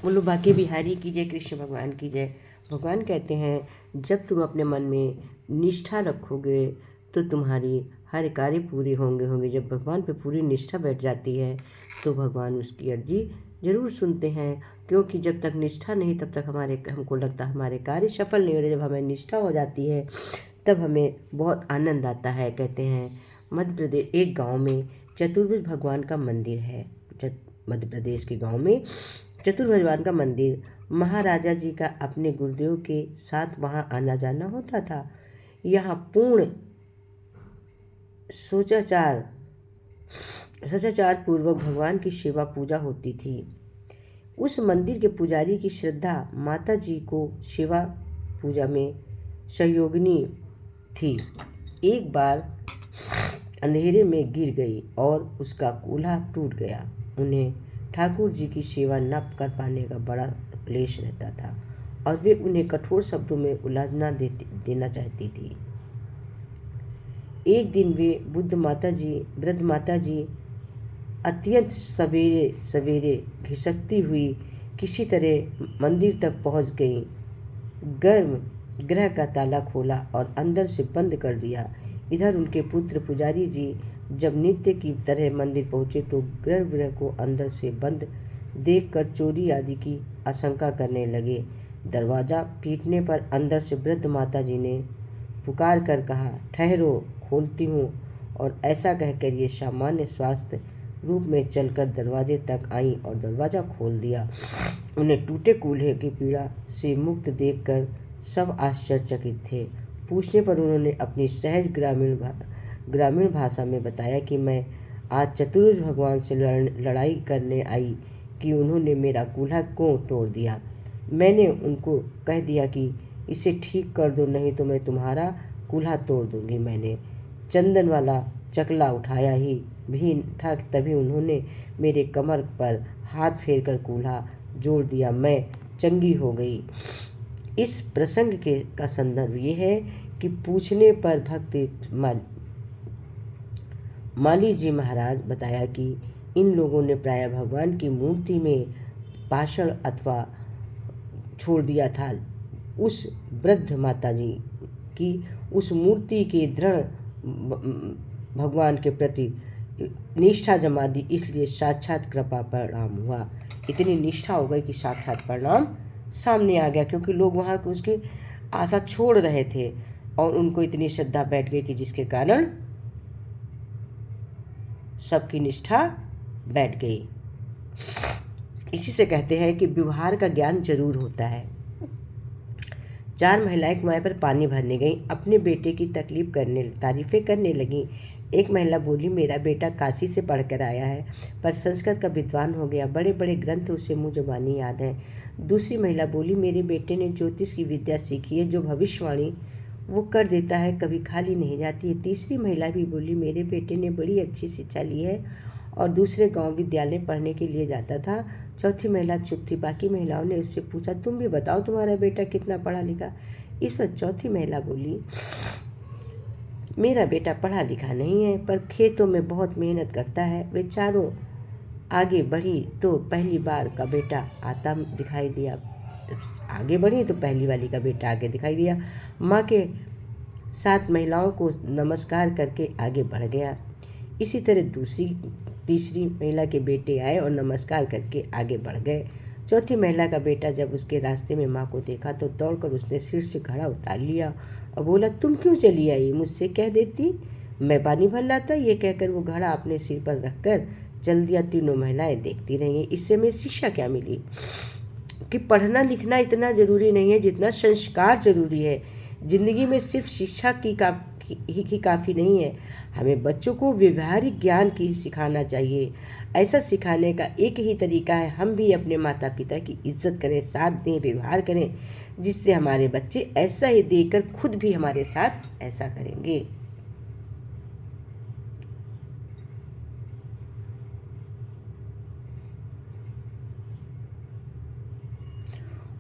बोलो बाके बिहारी की जय, कृष्ण भगवान की जय। भगवान कहते हैं जब तुम अपने मन में निष्ठा रखोगे तो तुम्हारी हर कार्य पूरे होंगे। जब भगवान पे पूरी निष्ठा बैठ जाती है तो भगवान उसकी अर्जी ज़रूर सुनते हैं, क्योंकि जब तक निष्ठा नहीं तब तक हमको लगता है हमारे कार्य सफल नहीं हो रहे। जब हमें निष्ठा हो जाती है तब हमें बहुत आनंद आता है। कहते हैं मध्य प्रदेश एक गाँव में चतुर्भुज भगवान का मंदिर है। मध्य प्रदेश के गाँव में चतुर्भुज भगवान का मंदिर। महाराजा जी का अपने गुरुदेव के साथ वहाँ आना जाना होता था। यहाँ पूर्ण सदाचार पूर्वक भगवान की सेवा पूजा होती थी। उस मंदिर के पुजारी की श्रद्धा माता जी को सेवा पूजा में सहयोगिनी थी। एक बार अंधेरे में गिर गई और उसका कूल्हा टूट गया। उन्हें ठाकुर जी की सेवा न कर पाने का बड़ा क्लेश रहता था और वे उन्हें कठोर शब्दों में उलझना देना चाहती थी। एक दिन वे वृद्ध माता जी अत्यंत सवेरे घिसकती हुई किसी तरह मंदिर तक पहुंच गईं। गृह का ताला खोला और अंदर से बंद कर दिया। इधर उनके पुत्र पुजारी जी जब नित्य की तरह मंदिर पहुंचे तो गर्भगृह को अंदर से बंद देखकर चोरी आदि की आशंका करने लगे। दरवाज़ा पीटने पर अंदर से वृद्ध माता जी ने पुकार कर कहा, ठहरो, खोलती हूँ। और ऐसा कहकर ये सामान्य स्वास्थ्य रूप में चलकर दरवाजे तक आई और दरवाज़ा खोल दिया। उन्हें टूटे कूल्हे की पीड़ा से मुक्त देखकर सब आश्चर्यचकित थे। पूछने पर उन्होंने अपनी सहज ग्रामीण भाषा में बताया कि मैं आज चतुर्भुज भगवान से लड़ाई करने आई कि उन्होंने मेरा कूल्हा क्यों तोड़ दिया। मैंने उनको कह दिया कि इसे ठीक कर दो, नहीं तो मैं तुम्हारा कूल्हा तोड़ दूंगी। मैंने चंदन वाला चकला उठाया ही भी था, तभी उन्होंने मेरे कमर पर हाथ फेर कर कूल्हा जोड़ दिया। मैं चंगी हो गई। इस प्रसंग का संदर्भ ये है कि पूछने पर भक्ति माली जी महाराज बताया कि इन लोगों ने प्रायः भगवान की मूर्ति में पाषाण अथवा छोड़ दिया था। उस वृद्ध माता जी की उस मूर्ति के दृढ़ भगवान के प्रति निष्ठा जमा दी, इसलिए साक्षात कृपा परिणाम हुआ। इतनी निष्ठा हो गई कि साक्षात परिणाम सामने आ गया, क्योंकि लोग वहाँ को उसकी आशा छोड़ रहे थे और उनको इतनी श्रद्धा बैठ गई कि जिसके कारण सबकी निष्ठा बैठ गई। इसी से कहते हैं कि व्यवहार का ज्ञान जरूर होता है। 4 महिलाएं कुएं पर पानी भरने गईं। अपने बेटे की तारीफें करने लगीं। एक महिला बोली, मेरा बेटा काशी से पढ़कर आया है, पर संस्कृत का विद्वान हो गया। बड़े बड़े ग्रंथ उसे मुँह ज़बानी याद हैं। दूसरी महिला बोली, मेरे बेटे ने ज्योतिष की विद्या सीखी है, जो भविष्यवाणी वो कर देता है, कभी खाली नहीं जाती है। तीसरी महिला भी बोली, मेरे बेटे ने बड़ी अच्छी शिक्षा ली है और दूसरे गांव विद्यालय पढ़ने के लिए जाता था। चौथी महिला चुप थी। बाकी महिलाओं ने उससे पूछा, तुम भी बताओ तुम्हारा बेटा कितना पढ़ा लिखा। इस पर चौथी महिला बोली, मेरा बेटा पढ़ा लिखा नहीं है, पर खेतों में बहुत मेहनत करता है। वे चारों आगे बढ़ी तो पहली बार का बेटा आता दिखाई दिया। आगे बढ़ी तो पहली वाली का बेटा आगे दिखाई दिया। माँ के साथ महिलाओं को नमस्कार करके आगे बढ़ गया। इसी तरह तीसरी महिला के बेटे आए और नमस्कार करके आगे बढ़ गए। चौथी महिला का बेटा जब उसके रास्ते में माँ को देखा तो दौड़कर उसने सिर से घड़ा उतार लिया और बोला, तुम क्यों चली आई, मुझसे कह देती, मैं पानी भर लाता। ये कहकर वो घड़ा अपने सिर पर रखकर चल दिया। तीनों महिलाएं देखती रही। इससे हमें शिक्षा क्या मिली कि पढ़ना लिखना इतना ज़रूरी नहीं है जितना संस्कार ज़रूरी है। ज़िंदगी में सिर्फ शिक्षा की काफ़ी नहीं है, हमें बच्चों को व्यवहारिक ज्ञान की सिखाना चाहिए। ऐसा सिखाने का एक ही तरीका है, हम भी अपने माता पिता की इज्जत करें, साथ दें, व्यवहार करें, जिससे हमारे बच्चे ऐसा ही देखकर खुद भी हमारे साथ ऐसा करेंगे।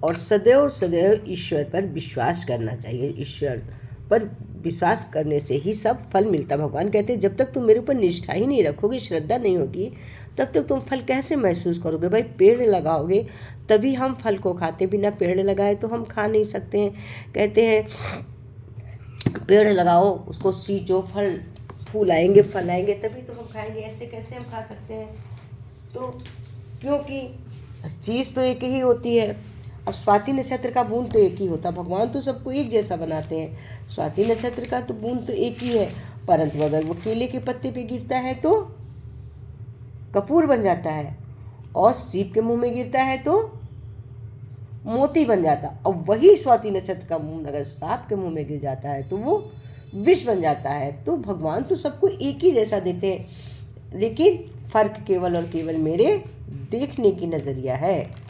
और सदैव ईश्वर पर विश्वास करना चाहिए। ईश्वर पर विश्वास करने से ही सब फल मिलता। भगवान कहते हैं जब तक तुम मेरे ऊपर निष्ठा ही नहीं रखोगे, श्रद्धा नहीं होगी, तब तक तुम फल कैसे महसूस करोगे। भाई पेड़ लगाओगे तभी हम फल को खाते, बिना पेड़ लगाए तो हम खा नहीं सकते हैं। कहते हैं पेड़ लगाओ, उसको सींचो, फल फूल आएंगे, फल आएंगे, तभी तो हम खाएंगे, ऐसे कैसे हम खा सकते हैं। तो क्योंकि चीज़ तो एक ही होती है। अब स्वाति नक्षत्र का बूंद तो एक ही होता, भगवान तो सबको एक जैसा बनाते हैं। स्वाति नक्षत्र का तो बूंद तो एक ही है, परंतु अगर वो केले के पत्ते पे गिरता है तो कपूर बन जाता है, और सीप के मुंह में गिरता है तो मोती बन जाता। और वही स्वाति नक्षत्र का बूंद अगर सांप के मुंह में गिर जाता है तो वो विष बन जाता है। तो भगवान तो सबको एक ही जैसा देते हैं, लेकिन फर्क केवल और केवल मेरे देखने की नजरिया है।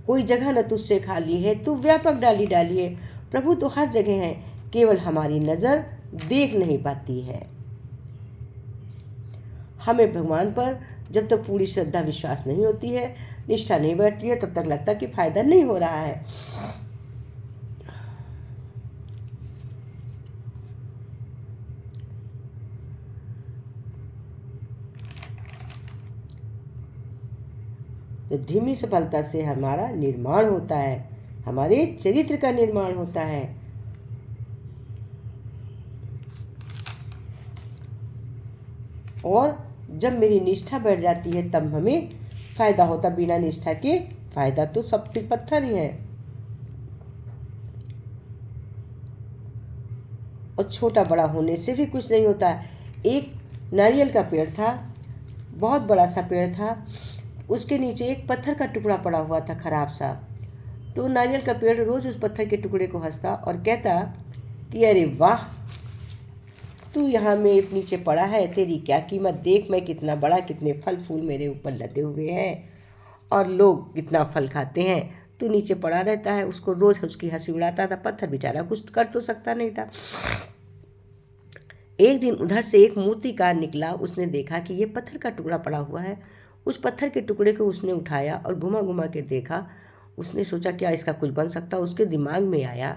कोई जगह न तुझसे खाली है, तू व्यापक डाली डाली है। प्रभु तो हर जगह है, केवल हमारी नजर देख नहीं पाती है। हमें भगवान पर जब तक पूरी श्रद्धा विश्वास नहीं होती है, निष्ठा नहीं बैठती है, तब तक लगता कि फायदा नहीं हो रहा है। तो धीमी सफलता से हमारा निर्माण होता है, हमारे चरित्र का निर्माण होता है। और जब मेरी निष्ठा बैठ जाती है तब हमें फायदा होता, बिना निष्ठा के फायदा तो सब तिल पत्थर ही है। और छोटा बड़ा होने से भी कुछ नहीं होता। एक नारियल का पेड़ था, बहुत बड़ा सा पेड़ था, उसके नीचे एक पत्थर का टुकड़ा पड़ा हुआ था खराब सा। तो नारियल का पेड़ रोज उस पत्थर के टुकड़े को हंसता और कहता कि अरे वाह, तू यहाँ में नीचे पड़ा है, तेरी क्या कीमत, देख मैं कितना बड़ा, कितने फल फूल मेरे ऊपर लदे हुए हैं और लोग कितना फल खाते हैं, तू नीचे पड़ा रहता है। उसको रोज उसकी हंसी उड़ाता था। पत्थर बेचारा कुछ कर तो सकता नहीं था। एक दिन उधर से एक मूर्तिकार निकला, उसने देखा कि ये पत्थर का टुकड़ा पड़ा हुआ है। उस पत्थर के टुकड़े को उसने उठाया और घुमा घुमा के देखा। उसने सोचा क्या इसका कुछ बन सकता। उसके दिमाग में आया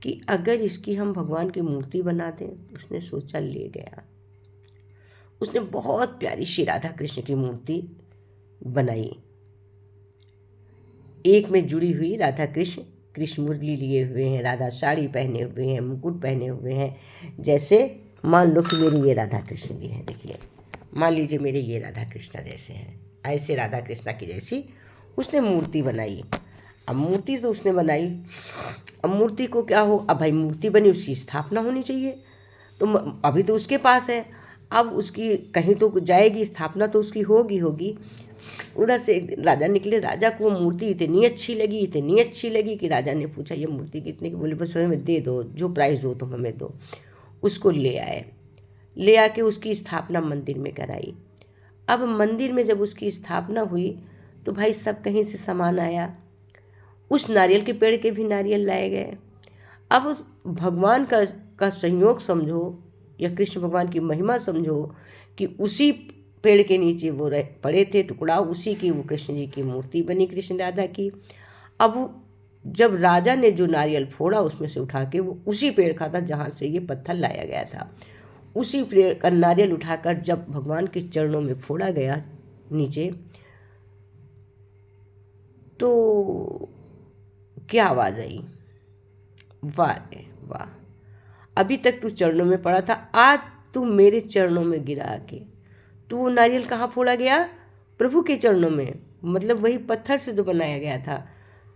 कि अगर इसकी हम भगवान की मूर्ति बना दें। उसने सोचा, ले गया, उसने बहुत प्यारी श्री राधा कृष्ण की मूर्ति बनाई। एक में जुड़ी हुई राधा कृष्ण, कृष्ण मुरली लिए हुए हैं, राधा साड़ी पहने हुए हैं, मुकुट पहने हुए हैं। जैसे मान लो कि मेरी ये राधा कृष्ण जी हैं, देखिए, मान लीजिए मेरे ये राधा कृष्णा जैसे हैं, ऐसे राधा कृष्णा की जैसी उसने मूर्ति बनाई। अब मूर्ति तो उसने बनाई, अब मूर्ति को क्या हो, अब भाई मूर्ति बनी, उसकी स्थापना होनी चाहिए। तो अभी तो उसके पास है, अब उसकी कहीं तो जाएगी, स्थापना तो उसकी होगी। उधर से एक राजा निकले। राजा को वो मूर्ति इतनी अच्छी लगी कि राजा ने पूछा ये मूर्ति कितने की। बोले बस हमें दे दो, जो प्राइस हो तुम हमें दो। उसको ले आए, ले आके उसकी स्थापना मंदिर में कराई। अब मंदिर में जब उसकी स्थापना हुई तो भाई सब कहीं से सामान आया। उस नारियल के पेड़ के भी नारियल लाए गए। अब भगवान का संयोग समझो या कृष्ण भगवान की महिमा समझो कि उसी पेड़ के नीचे वो पड़े थे टुकड़ा, उसी की वो कृष्ण जी की मूर्ति बनी, कृष्ण राधा की। अब जब राजा ने जो नारियल फोड़ा उसमें से उठा के वो उसी पेड़ का था जहाँ से ये पत्थर लाया गया था। उसी पेड़ का नारियल उठाकर जब भगवान के चरणों में फोड़ा गया नीचे, तो क्या आवाज़ आई, वाह रे वाह, अभी तक तू चरणों में पड़ा था, आज तू मेरे चरणों में गिरा के। तो वो नारियल कहाँ फोड़ा गया, प्रभु के चरणों में, मतलब वही पत्थर से जो बनाया गया था।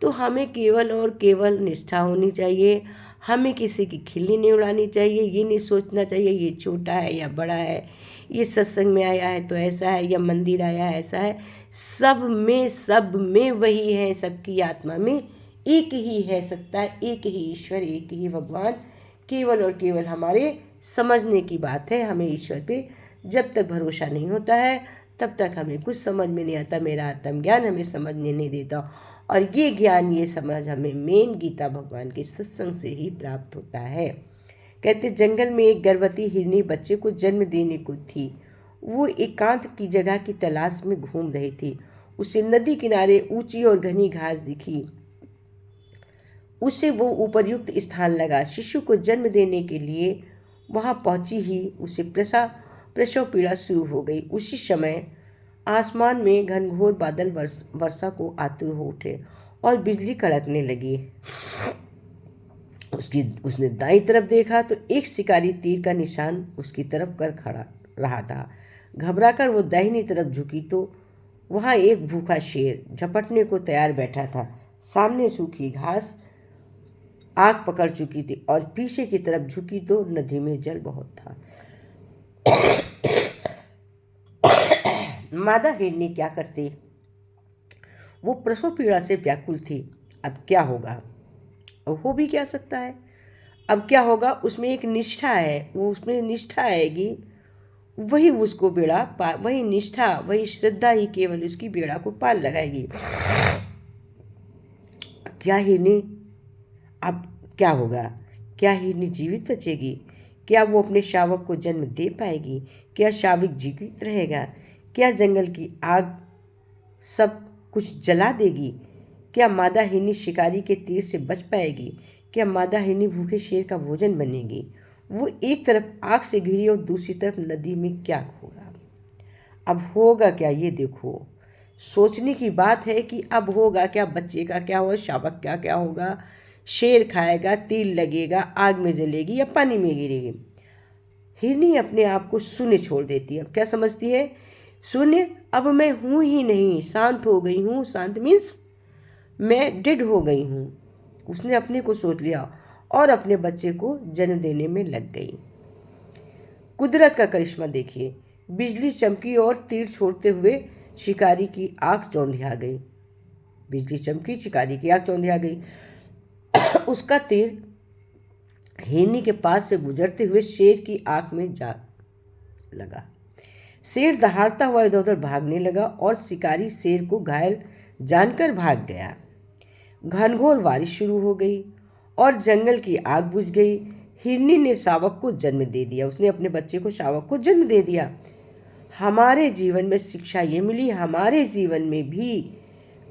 तो हमें केवल और केवल निष्ठा होनी चाहिए। हमें किसी की खिल्ली नहीं उड़ानी चाहिए। ये नहीं सोचना चाहिए ये छोटा है या बड़ा है, ये सत्संग में आया है तो ऐसा है, या मंदिर आया है ऐसा है। सब में वही है, सबकी आत्मा में एक ही है सत्ता, एक ही ईश्वर, एक ही भगवान। केवल और केवल हमारे समझने की बात है। हमें ईश्वर पे जब तक भरोसा नहीं होता है तब तक हमें कुछ समझ में नहीं आता। मेरा आत्मज्ञान हमें समझने नहीं देता, और ये ज्ञान, ये समझ हमें मेन गीता भगवान के सत्संग से ही प्राप्त होता है। कहते जंगल में एक गर्भवती हिरनी बच्चे को जन्म देने को थी। वो एकांत की जगह की तलाश में घूम रही थी। उसे नदी किनारे ऊंची और घनी घास दिखी। उसे वो उपयुक्त स्थान लगा। शिशु को जन्म देने के लिए वहाँ पहुँची ही उसे प्रसव पीड़ा शुरू हो गई। उसी समय आसमान में घनघोर बादल वर्षा को आतुर हो उठे और बिजली कड़कने लगी। उसने दाईं तरफ देखा तो एक शिकारी तीर का निशान उसकी तरफ कर खड़ा रहा था। घबराकर वो दाहिनी तरफ झुकी तो वहाँ एक भूखा शेर झपटने को तैयार बैठा था। सामने सूखी घास आग पकड़ चुकी थी और पीछे की तरफ झुकी तो नदी में जल बहुत था। मादा हिरनी क्या करती? वो प्रसव पीड़ा से व्याकुल थी। अब क्या होगा? अब हो भी क्या सकता है? अब क्या होगा? उसमें एक निष्ठा है, वो उसमें निष्ठा आएगी, वही उसको वही निष्ठा, वही श्रद्धा ही केवल उसकी बेड़ा को पार लगाएगी। क्या हिरनी? अब क्या होगा? क्या हिरनी जीवित बचेगी? क्या वो अपने शावक को जन्म दे पाएगी? क्या शावक जीवित रहेगा? क्या जंगल की आग सब कुछ जला देगी? क्या मादा हिरनी शिकारी के तीर से बच पाएगी? क्या मादा हिरनी भूखे शेर का भोजन बनेगी? वो एक तरफ आग से घिरी और दूसरी तरफ नदी में क्या होगा? अब होगा क्या ये देखो। सोचने की बात है कि अब होगा क्या, बच्चे का क्या होगा, शावक क्या क्या होगा, शेर खाएगा, तीर लगेगा, आग में जलेगी या पानी में गिरेगी। हिरनी अपने आप को शून्य छोड़ देती है। अब क्या समझती है? शून्य, अब मैं हूँ ही नहीं, शांत हो गई हूँ। शांत मीन्स मैं डेड हो गई हूँ। उसने अपने को सोच लिया और अपने बच्चे को जन्म देने में लग गई। कुदरत का करिश्मा देखिए। बिजली चमकी और तीर छोड़ते हुए शिकारी की आंख चौंधिया गई। बिजली चमकी, शिकारी की आंख चौंधिया गई। उसका तीर हिरनी के पास से गुजरते हुए शेर की आंख में जा लगा। शेर दहाड़ता हुआ इधर उधर भागने लगा और शिकारी शेर को घायल जानकर भाग गया। घनघोर बारिश शुरू हो गई और जंगल की आग बुझ गई। हिरनी ने शावक को जन्म दे दिया। उसने अपने बच्चे को शावक को जन्म दे दिया। हमारे जीवन में शिक्षा ये मिली, हमारे जीवन में भी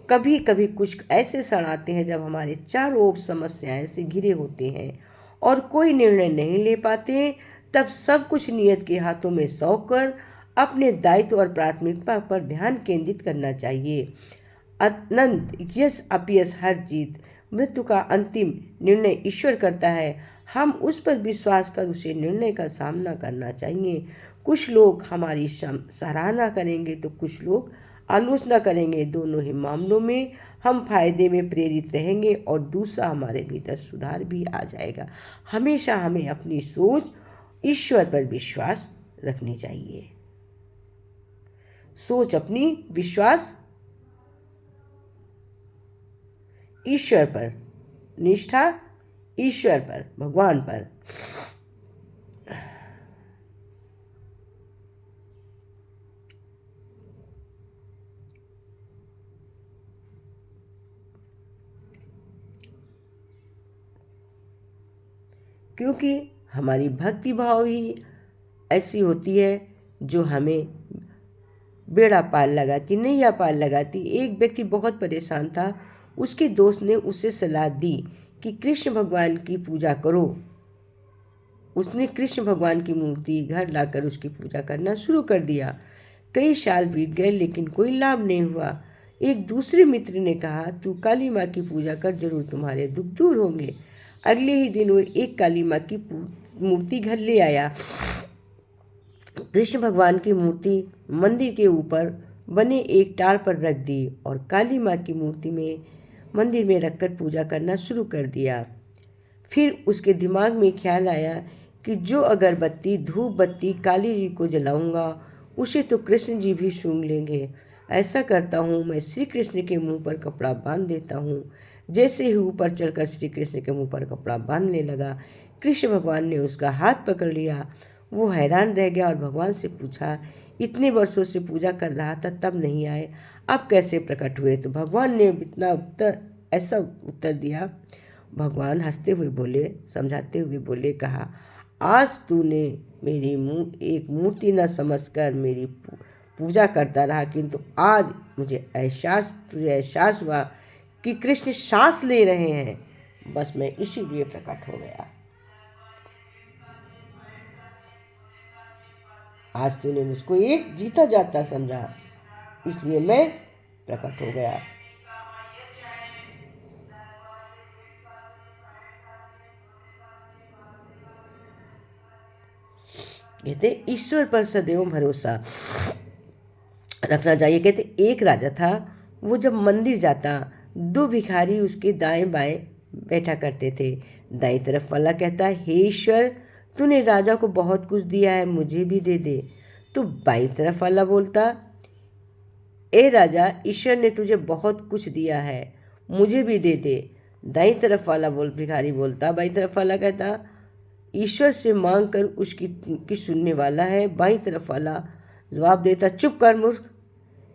कभी कभी कुछ ऐसे क्षण आते हैं जब हमारे चारों ओर समस्याएं से घिरे होते हैं और कोई निर्णय नहीं ले पाते। तब सब कुछ नियत के हाथों में सौंप कर अपने दायित्व और प्राथमिकता पर ध्यान केंद्रित करना चाहिए। अनंत यश अपयश हर जीत, मृत्यु का अंतिम निर्णय ईश्वर करता है। हम उस पर विश्वास कर उसे निर्णय का सामना करना चाहिए। कुछ लोग हमारी सराहना करेंगे तो कुछ लोग आलोचना करेंगे। दोनों ही मामलों में हम फायदे में प्रेरित रहेंगे और दूसरा हमारे भीतर सुधार भी आ जाएगा। हमेशा हमें अपनी सोच ईश्वर पर विश्वास रखनी चाहिए। सोच अपनी, विश्वास ईश्वर पर, निष्ठा ईश्वर पर, भगवान पर। क्योंकि हमारी भक्ति भाव ही ऐसी होती है जो हमें बेड़ा पार लगाती, नैया पार लगाती। एक व्यक्ति बहुत परेशान था। उसके दोस्त ने उसे सलाह दी कि कृष्ण भगवान की पूजा करो। उसने कृष्ण भगवान की मूर्ति घर लाकर उसकी पूजा करना शुरू कर दिया। कई साल बीत गए लेकिन कोई लाभ नहीं हुआ। एक दूसरे मित्र ने कहा, तू काली माँ की पूजा कर, जरूर तुम्हारे दुख दूर होंगे। अगले ही दिन वो एक काली माँ की मूर्ति घर ले आया। कृष्ण भगवान की मूर्ति मंदिर के ऊपर बने एक टाड़ पर रख दी और काली माँ की मूर्ति में मंदिर में रखकर पूजा करना शुरू कर दिया। फिर उसके दिमाग में ख्याल आया कि जो अगरबत्ती धूप बत्ती काली जी को जलाऊंगा उसे तो कृष्ण जी भी सूंघ लेंगे। ऐसा करता हूँ, मैं श्री कृष्ण के मुंह पर कपड़ा बांध देता हूँ। जैसे ही ऊपर चलकर श्री कृष्ण के मुंह पर कपड़ा बांधने लगा, कृष्ण भगवान ने उसका हाथ पकड़ लिया। वो हैरान रह गया और भगवान से पूछा, इतने वर्षों से पूजा कर रहा था तब नहीं आए, अब कैसे प्रकट हुए? तो भगवान ने ऐसा उत्तर दिया। भगवान हंसते हुए बोले, समझाते हुए बोले, कहा, आज तूने मेरी एक मूर्ति न समझकर मेरी पूजा करता रहा, किंतु आज तुझे एहसास हुआ कि कृष्ण सांस ले रहे हैं। बस मैं इसीलिए प्रकट हो गया। आज तूने मुझको एक जीता जाता समझा, इसलिए मैं प्रकट हो गया। कहते ईश्वर पर सदैव भरोसा रखना चाहिए। कहते एक राजा था, वो जब मंदिर जाता, दो भिखारी उसके दाएं बाएं बैठा करते थे। दाईं तरफ वाला कहता, हे ईश्वर, तूने राजा को बहुत कुछ दिया है, मुझे भी दे दे। तो बाईं तरफ वाला बोलता, ए राजा, ईश्वर ने तुझे बहुत कुछ दिया है, मुझे भी दे दे। दाईं तरफ वाला भिखारी बोलता, बाईं तरफ वाला कहता, ईश्वर से मांग कर उसकी की सुनने वाला है। बाईं तरफ वाला जवाब देता, चुप कर मूर्ख।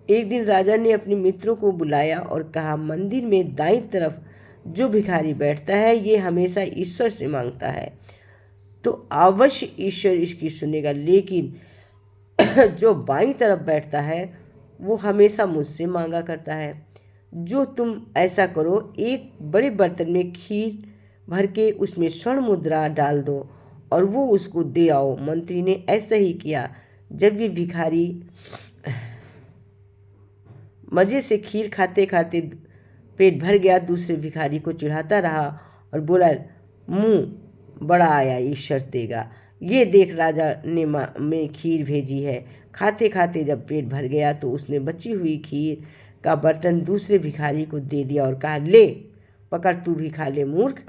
एक दिन राजा ने अपने मित्रों को बुलाया और कहा, मंदिर में दाईं तरफ जो भिखारी बैठता है, ये हमेशा ईश्वर से मांगता है, तो अवश्य ईश्वर इसकी सुनेगा। लेकिन जो बाईं तरफ बैठता है, वो हमेशा मुझसे मांगा करता है। जो तुम ऐसा करो, एक बड़े बर्तन में खीर भर के उसमें स्वर्ण मुद्रा डाल दो और वो उसको दे आओ। मंत्री ने ऐसा ही किया। जब ये भिखारी मज़े से खीर खाते खाते पेट भर गया, दूसरे भिखारी को चिढ़ाता रहा और बोला, मुंह बड़ा आया, ईश्वर देगा। ये देख, राजा ने में खीर भेजी है। खाते खाते जब पेट भर गया तो उसने बची हुई खीर का बर्तन दूसरे भिखारी को दे दिया और कहा, ले पकड़, तू भी खा ले मूर्ख।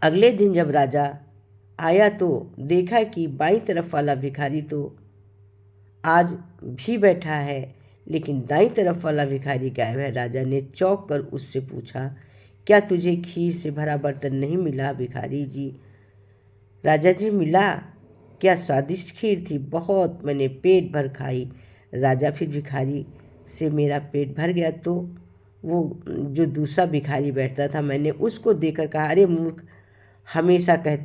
अगले दिन जब राजा आया तो देखा कि बाईं तरफ वाला भिखारी तो आज भी बैठा है, लेकिन दाईं तरफ वाला भिखारी गायब है। राजा ने चौंक कर उससे पूछा, क्या तुझे खीर से भरा बर्तन नहीं मिला भिखारी जी? राजा जी, मिला। क्या स्वादिष्ट खीर थी, बहुत, मैंने पेट भर खाई। राजा, फिर भिखारी से मेरा पेट भर गया तो वो जो दूसरा भिखारी बैठता था, मैंने उसको देखकर कहा, अरे मूर्ख, हमेशा कहते